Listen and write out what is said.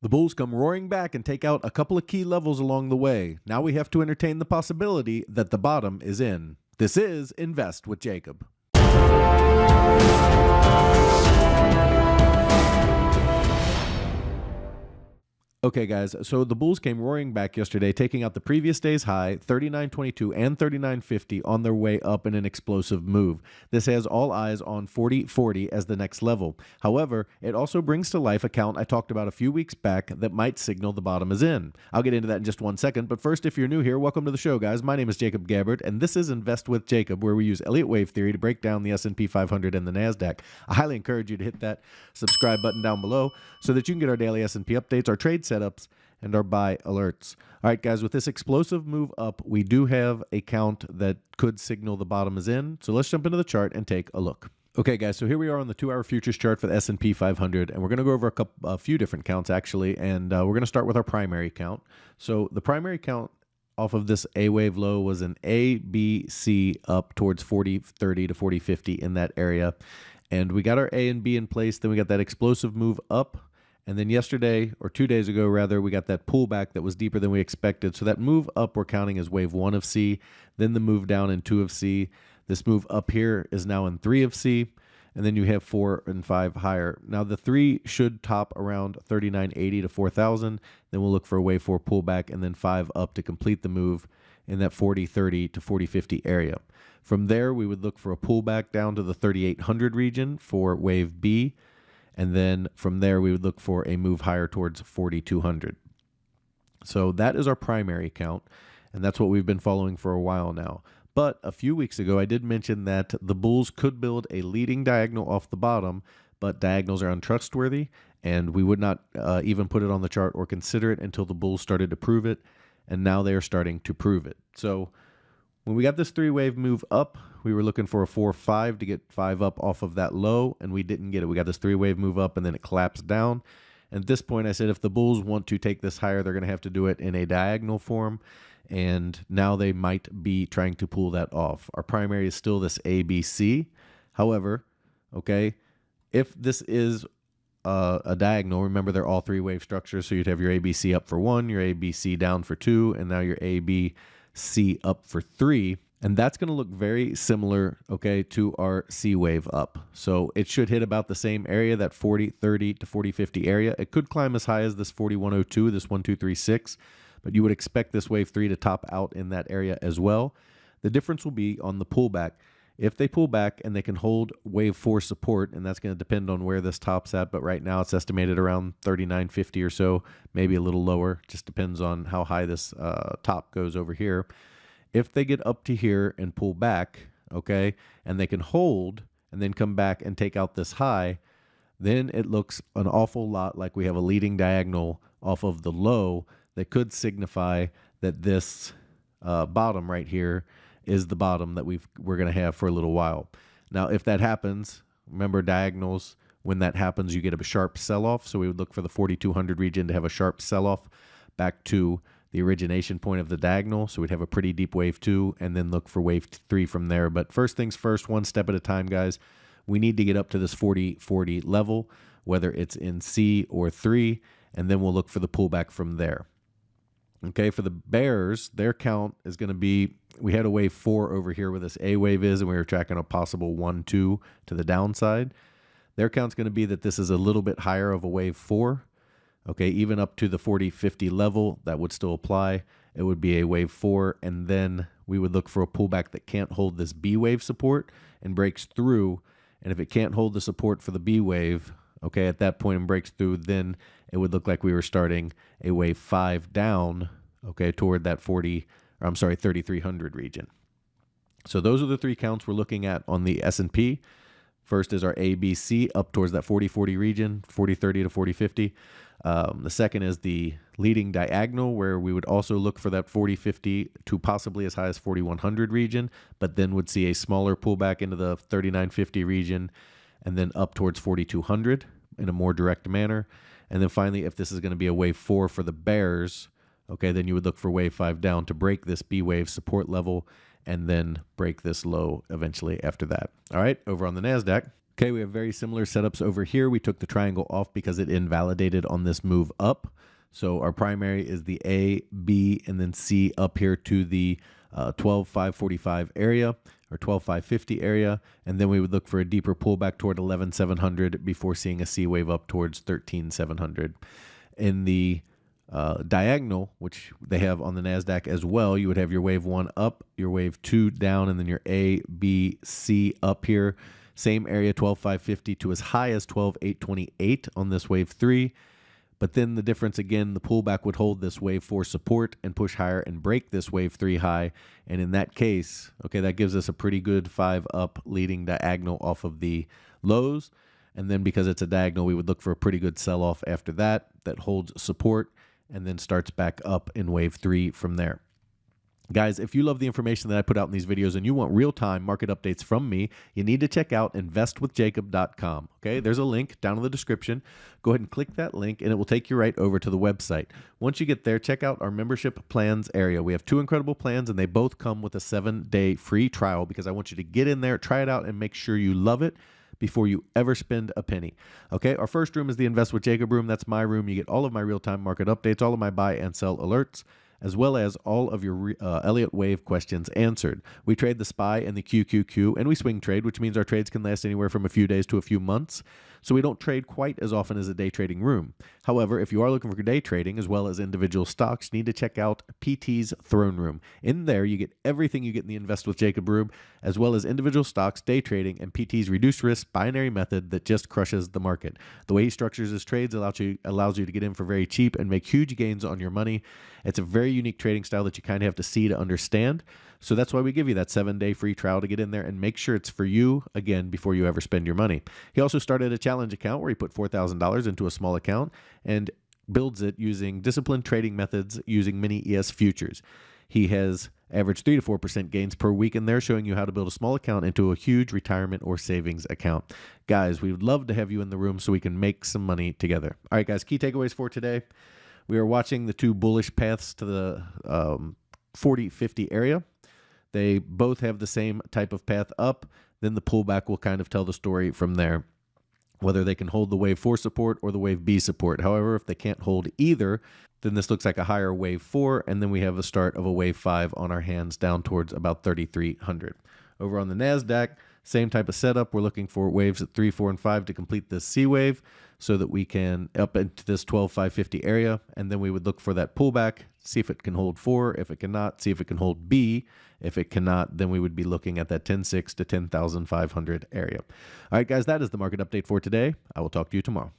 The bulls come roaring back and take out a couple of key levels along the way. Now we have to entertain the possibility that the bottom is in. This is Invest with Jacob. Okay, guys, so the bulls came roaring back yesterday, taking out the previous day's high, 39.22 and 39.50 on their way up in an explosive move. This has all eyes on 40.40 as the next level. However, it also brings to life a count I talked about a few weeks back that might signal the bottom is in. I'll get into that in just one second, but first, if you're new here, welcome to the show, guys. My name is Jacob Gabbard, and this is Invest with Jacob, where we use Elliott Wave Theory to break down the SP 500 and the NASDAQ. I highly encourage you to hit that subscribe button down below so that you can get our daily S&P updates, our trade setups, and our buy alerts. All right, guys, with this explosive move up, we do have a count that could signal the bottom is in. So let's jump into the chart and take a look. Okay, guys, so here we are on the 2-hour futures chart for the S&P 500, and we're going to go over a few different counts, actually, and we're going to start with our primary count. So the primary count off of this A-wave low was an A, B, C up towards 40.30 to 40.50 in that area, and we got our A and B in place. Then we got that explosive move up. And then yesterday, or 2 days ago rather, we got that pullback that was deeper than we expected. So that move up we're counting as wave 1 of C, then the move down in 2 of C. This move up here is now in 3 of C, and then you have 4 and 5 higher. Now the 3 should top around 39.80 to 4,000. Then we'll look for a wave 4 pullback, and then 5 up to complete the move in that 40.30 to 40.50 area. From there, we would look for a pullback down to the 3,800 region for wave B. And then from there, we would look for a move higher towards 4,200. So that is our primary count, and that's what we've been following for a while now. But a few weeks ago, I did mention that the bulls could build a leading diagonal off the bottom, but diagonals are untrustworthy, and we would not even put it on the chart or consider it until the bulls started to prove it, and now they are starting to prove it. So when we got this 3-wave move up, we were looking for a 4-5 to get 5 up off of that low, and we didn't get it. We got this 3-wave move up, and then it collapsed down. And at this point, I said if the bulls want to take this higher, they're going to have to do it in a diagonal form, and now they might be trying to pull that off. Our primary is still this ABC. However, okay, if this is a diagonal, remember they're all 3-wave structures, so you'd have your ABC up for 1, your ABC down for 2, and now your ABC up for 3. And that's going to look very similar, okay, to our C wave up. So it should hit about the same area, that 40.30 to 40.50 area. It could climb as high as this 41.02, this 1,236, but you would expect this wave 3 to top out in that area as well. The difference will be on the pullback. If they pull back and they can hold wave 4 support, and that's going to depend on where this top's at, but right now it's estimated around 39.50 or so, maybe a little lower, just depends on how high this top goes over here. If they get up to here and pull back, okay, and they can hold and then come back and take out this high, then it looks an awful lot like we have a leading diagonal off of the low that could signify that this bottom right here is the bottom that we're going to have for a little while. Now, if that happens, remember diagonals, when that happens, you get a sharp sell-off. So we would look for the 4,200 region to have a sharp sell-off back to the origination point of the diagonal. So we'd have a pretty deep wave 2 and then look for wave 3 from there. But first things first, one step at a time, guys. We need to get up to this 40.40 level, whether it's in C or 3, and then we'll look for the pullback from there. Okay, for the bears, their count is going to be, we had a wave 4 over here where this A wave is, and we were tracking a possible 1-2 to the downside. Their count's going to be that this is a little bit higher of a wave 4. Okay, even up to the 40.50 level, that would still apply. It would be a wave 4, and then we would look for a pullback that can't hold this B wave support and breaks through. And if it can't hold the support for the B wave, okay, at that point and breaks through, then it would look like we were starting a wave 5 down, okay, toward that 3,300 region. So those are the 3 counts we're looking at on the S&P. First is our ABC up towards that 40.40 region, 40.30 to 40.50. The second is the leading diagonal, where we would also look for that 40.50 to possibly as high as 4,100 region, but then would see a smaller pullback into the 39.50 region and then up towards 4,200 in a more direct manner. And then finally, if this is going to be a wave 4 for the bears, okay, then you would look for wave 5 down to break this B wave support level and then break this low eventually after that. All right, over on the NASDAQ. Okay, we have very similar setups over here. We took the triangle off because it invalidated on this move up. So our primary is the A, B, and then C up here to the 12,545 area or 12,550 area. And then we would look for a deeper pullback toward 11,700 before seeing a C wave up towards 13,700. In the diagonal, which they have on the NASDAQ as well, you would have your wave 1 up, your wave 2 down, and then your A, B, C up here. Same area, 12,550 to as high as 12,828 on this wave 3. But then the difference again, the pullback would hold this wave 4 support and push higher and break this wave 3 high. And in that case, okay, that gives us a pretty good 5 up leading diagonal off of the lows. And then because it's a diagonal, we would look for a pretty good sell-off after that holds support and then starts back up in wave 3 from there. Guys, if you love the information that I put out in these videos and you want real-time market updates from me, you need to check out investwithjacob.com. Okay, there's a link down in the description. Go ahead and click that link and it will take you right over to the website. Once you get there, check out our membership plans area. We have 2 incredible plans and they both come with a 7-day free trial because I want you to get in there, try it out, and make sure you love it before you ever spend a penny. Okay, our first room is the Invest with Jacob room. That's my room. You get all of my real-time market updates, all of my buy and sell alerts, as well as all of your Elliott Wave questions answered. We trade the SPY and the QQQ, and we swing trade, which means our trades can last anywhere from a few days to a few months. So we don't trade quite as often as a day trading room. However, if you are looking for day trading as well as individual stocks, you need to check out PT's Throne Room. In there, you get everything you get in the Invest with Jacob room, as well as individual stocks, day trading, and PT's reduced risk binary method that just crushes the market. The way he structures his trades allows you to get in for very cheap and make huge gains on your money. It's a very unique trading style that you kind of have to see to understand. So that's why we give you that 7-day free trial to get in there and make sure it's for you, again, before you ever spend your money. He also started a challenge account where he put $4,000 into a small account and builds it using disciplined trading methods using mini ES futures. He has averaged 3 to 4% gains per week in there, showing you how to build a small account into a huge retirement or savings account. Guys, we would love to have you in the room so we can make some money together. All right, guys, key takeaways for today. We are watching the 2 bullish paths to the 40-50 area. They both have the same type of path up. Then the pullback will kind of tell the story from there, whether they can hold the wave 4 support or the wave B support. However, if they can't hold either, then this looks like a higher wave 4, and then we have a start of a wave 5 on our hands down towards about 3,300. Over on the NASDAQ, same type of setup. We're looking for waves at 3, 4, and 5 to complete this C wave so that we can up into this 12,550 area, and then we would look for that pullback, see if it can hold 4. If it cannot, see if it can hold B. If it cannot, then we would be looking at that 10,600 to 10,500 area. All right, guys, that is the market update for today. I will talk to you tomorrow.